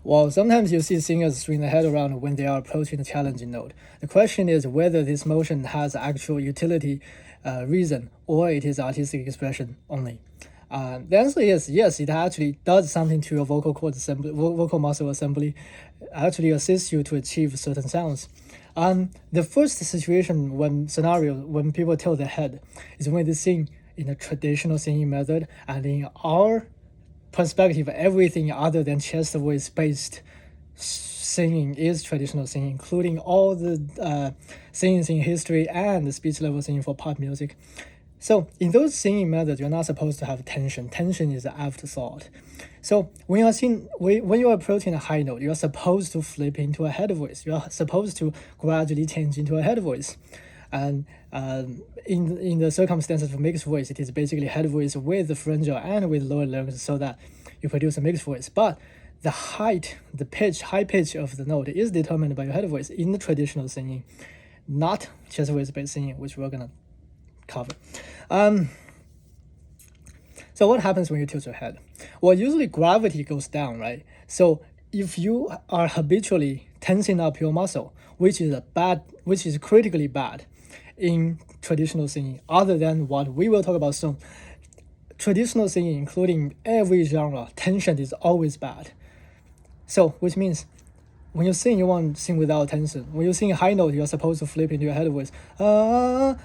Well, sometimes you see singers swing their head around when they are approaching a challenging note. The question is whether this motion has actual utility reason or it is artistic expression only. The answer is yes, it actually does something to your vocal cord assembly, vocal muscle assembly, actually assists you to achieve certain sounds. The first scenario when people tilt their head is when they sing in a traditional singing method, and in our perspective, everything other than chest voice based singing is traditional singing, including all the singings in history and the speech level singing for pop music. So in those singing methods, you're not supposed to have tension. Tension is an afterthought. So when you're approaching a high note, you're supposed to flip into a head voice. You're supposed to gradually change into a head voice. And in the circumstances of mixed voice, it is basically head voice with the pharyngeal and with lower larynx, so that you produce a mixed voice. But the high pitch of the note is determined by your head voice in the traditional singing, not chest voice based singing, which we're gonna cover. So what happens when you tilt your head? Well, usually gravity goes down, right? So if you are habitually tensing up your muscle, which is critically bad in traditional singing, other than what we will talk about soon, traditional singing, including every genre, tension is always bad. So, which means when you sing, you want to sing without tension. When you sing a high note, you're supposed to flip into your head voice. And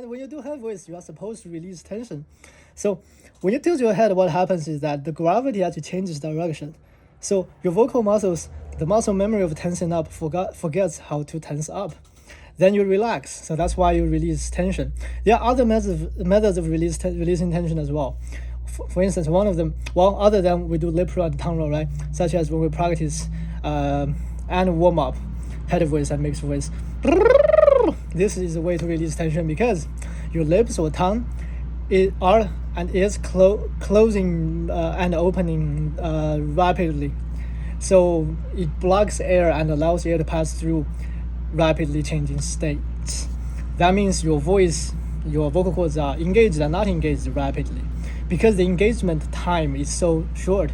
when you do head voice, you are supposed to release tension. So when you tilt your head, what happens is that the gravity actually changes direction. So your vocal muscles, the muscle memory of tensing up forgets how to tense up. Then you relax. So that's why you release tension. There are other methods of releasing tension as well. For instance, one of them, well, other than we do lip roll and tongue roll, right? Such as when we practice and warm up, head voice and mixed voice. This is a way to release tension because your lips or tongue is closing and opening rapidly. So it blocks air and allows air to pass through rapidly changing states. That means your vocal cords are engaged and not engaged rapidly. Because the engagement time is so short,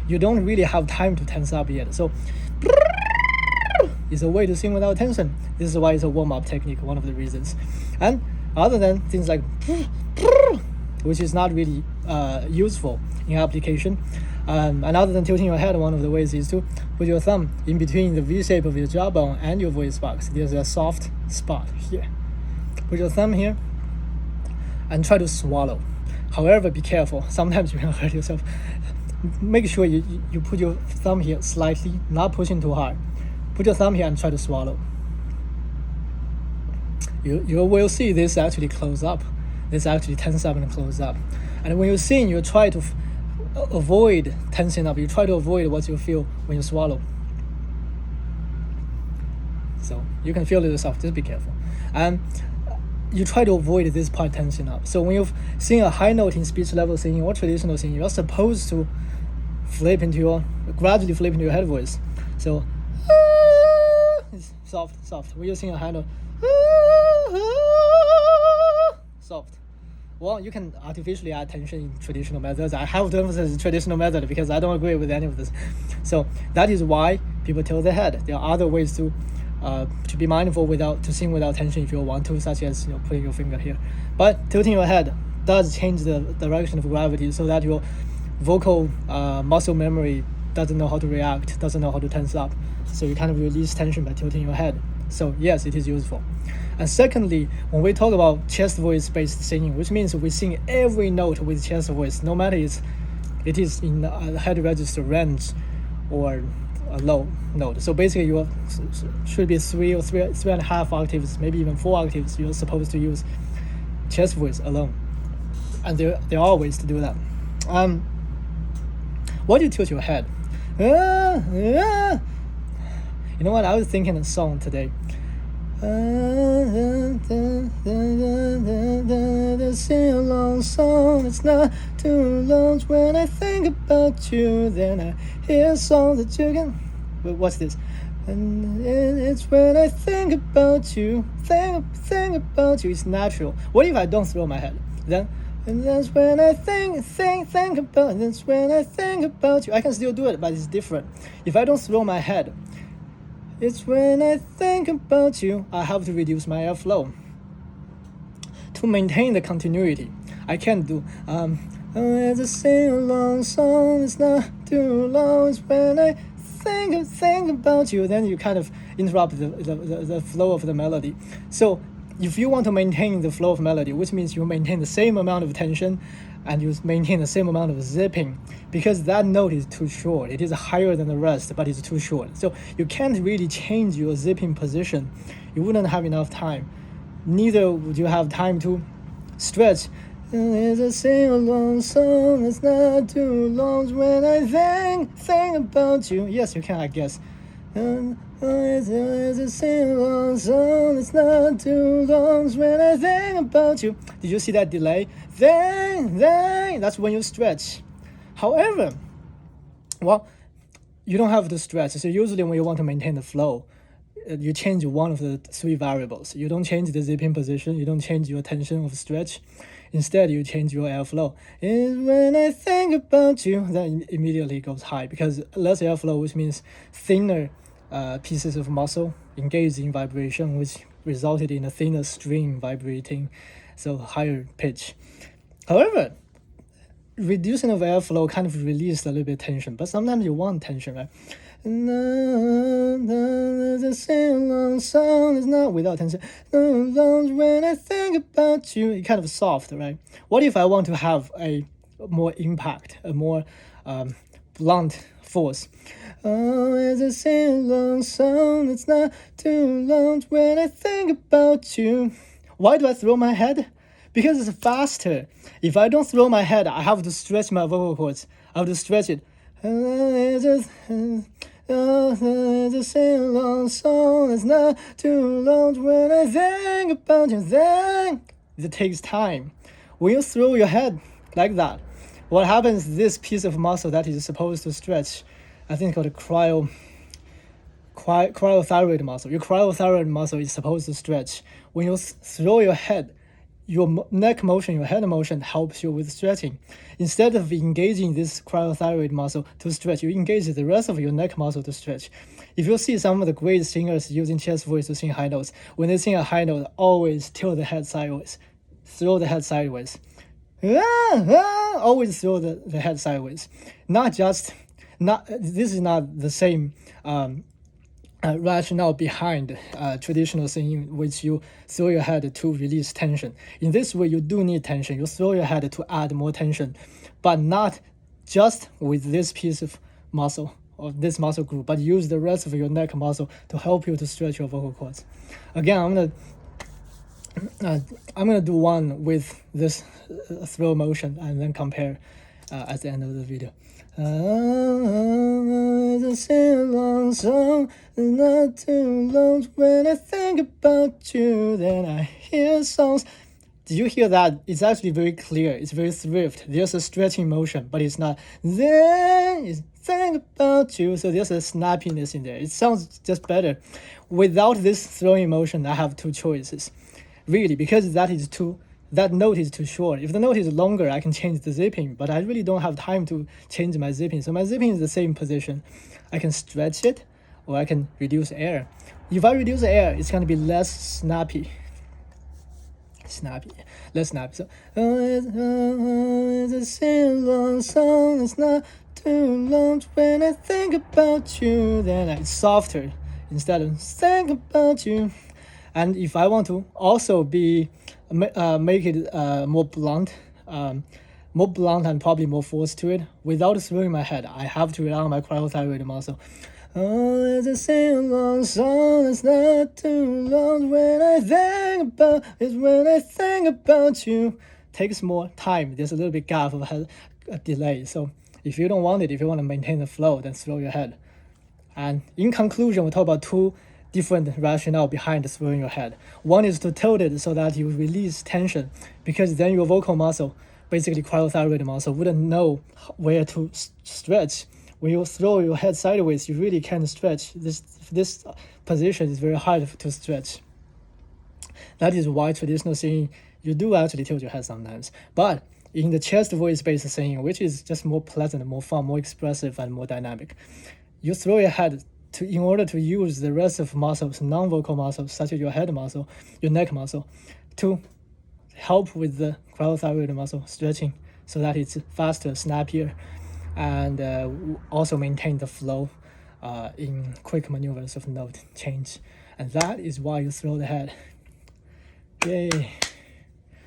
you don't really have time to tense up yet. So it's a way to sing without tension. This is why it's a warm-up technique, one of the reasons. And other than things like which is not really useful in application, and other than tilting your head, one of the ways is to put your thumb in between the V shape of your jawbone and your voice box. There's a soft spot here. Put your thumb here and try to swallow. However, be careful. Sometimes you can hurt yourself. Make sure you put your thumb here slightly, not pushing too hard. Put your thumb here and try to swallow. You will see this actually close up. This actually tense up and close up. And when you sing, you try to avoid tensing up. You try to avoid what you feel when you swallow. So you can feel it yourself. Just be careful. And you try to avoid this part tensing up. So when you sing a high note in speech level singing or traditional singing, you're supposed to gradually flip into your head voice. So it's soft. When you sing a high note, soft. Well, you can artificially add tension in traditional methods. I have to emphasize traditional method because I don't agree with any of this. So that is why people tilt their head. There are other ways to be mindful to sing without tension if you want to, such as putting your finger here. But tilting your head does change the direction of gravity so that your vocal muscle memory doesn't know how to react, doesn't know how to tense up. So you kind of release tension by tilting your head. So yes, it is useful. And secondly, when we talk about chest voice based singing, which means we sing every note with chest voice, no matter it is in a head register range or a low note. So basically you should be three and a half octaves, maybe even 4 octaves. You're supposed to use chest voice alone. And there are ways to do that. Why do you tilt your head? You know what? I was thinking a song today. Sing a long song, it's not too long. When I think about you, then I hear a song that you can. Wait, what's this? And it's when I think about you, think about you. It's natural. What if I don't throw my head? Then And that's when I think about. That's when I think about you. I can still do it, but it's different. If I don't throw my head, it's when I think about you. I have to reduce my airflow to maintain the continuity. I can't do it's a sing-along song. It's not too long. It's when I think about you. Then you kind of interrupt the flow of the melody. So if you want to maintain the flow of melody, which means you maintain the same amount of tension and you maintain the same amount of zipping, because that note is too short. It is higher than the rest, but it's too short. So you can't really change your zipping position. You wouldn't have enough time. Neither would you have time to stretch. It's a sing-along song. It's not too long. When I think about you. Yes, you can, I guess. It's a sing-along song. It's not too long. When I think about you. Did you see that delay? Then, that's when you stretch. However, well, you don't have to stretch. So usually when you want to maintain the flow, you change one of the three variables. You don't change the zipping position. You don't change your tension of stretch. Instead, you change your airflow. And when I think about you, then immediately goes high, because less airflow, which means thinner pieces of muscle engaged in vibration, which resulted in a thinner string vibrating, so higher pitch. However, reducing of airflow kind of released a little bit of tension, but sometimes you want tension, right? The sing-along song is not without tension. When I think about you, it's kind of soft, right? What if I want to have a more impact, a more blunt force? Oh, it's a sing-along song. It's not too long. When I think about you, why do I throw my head? Because it's faster. If I don't throw my head, I have to stretch my vocal cords. I have to stretch it. It's a sing-along song. It's not too long. When I think about you, then it takes time. When you throw your head like that, what happens? This piece of muscle that is supposed to stretch, I think called cryothyroid muscle. Your cryothyroid muscle is supposed to stretch. When you throw your head, your neck motion, your head motion helps you with stretching. Instead of engaging this cryothyroid muscle to stretch, you engage the rest of your neck muscle to stretch. If you see some of the great singers using chest voice to sing high notes, when they sing a high note, always tilt the head sideways, throw the head sideways. Always throw the head sideways. This is not the same rationale behind traditional singing, which you throw your head to release tension. In this way, you do need tension. You throw your head to add more tension, but not just with this piece of muscle or this muscle group, but use the rest of your neck muscle to help you to stretch your vocal cords. Again, I'm gonna do one with this throw motion and then compare at the end of the video. It's a sing-along song. It's not too long. When I think about you, then I hear songs. Did you hear that? It's actually very clear. It's very swift. There's a stretching motion, but it's not. Then it's think about you. So there's a snappiness in there. It sounds just better. Without this throwing motion, I have two choices. Really, because that note is too short. If the note is longer, I can change the zipping, but I really don't have time to change my zipping. So my zipping is the same position. I can stretch it, or I can reduce air. If I reduce air, it's going to be less snappy. Less snappy. So, it's a sing-along song. It's not too long. When I think about you, then it's softer instead of think about you. And if I want to also make it more blunt and probably more force to it, without throwing my head, I have to rely on my cryothyroid muscle. Oh, it's a sing-along song. It's not too long. When I think about you. Takes more time. There's a little bit gap of a delay. So if you don't want it, if you want to maintain the flow, then throw your head. And in conclusion, we talk about two different rationale behind throwing your head. One is to tilt it so that you release tension, because then your vocal muscle, basically cryothyroid muscle, wouldn't know where to stretch. When you throw your head sideways, you really can't stretch. This position is very hard to stretch. That is why traditional singing, you do actually tilt your head sometimes. But in the chest voice-based singing, which is just more pleasant, more fun, more expressive, and more dynamic. You throw your head in order to use the rest of muscles, non-vocal muscles, such as your head muscle, your neck muscle, to help with the cryothyroid muscle stretching so that it's faster, snappier, and also maintain the flow in quick maneuvers of note change. And that is why you throw the head. Yay!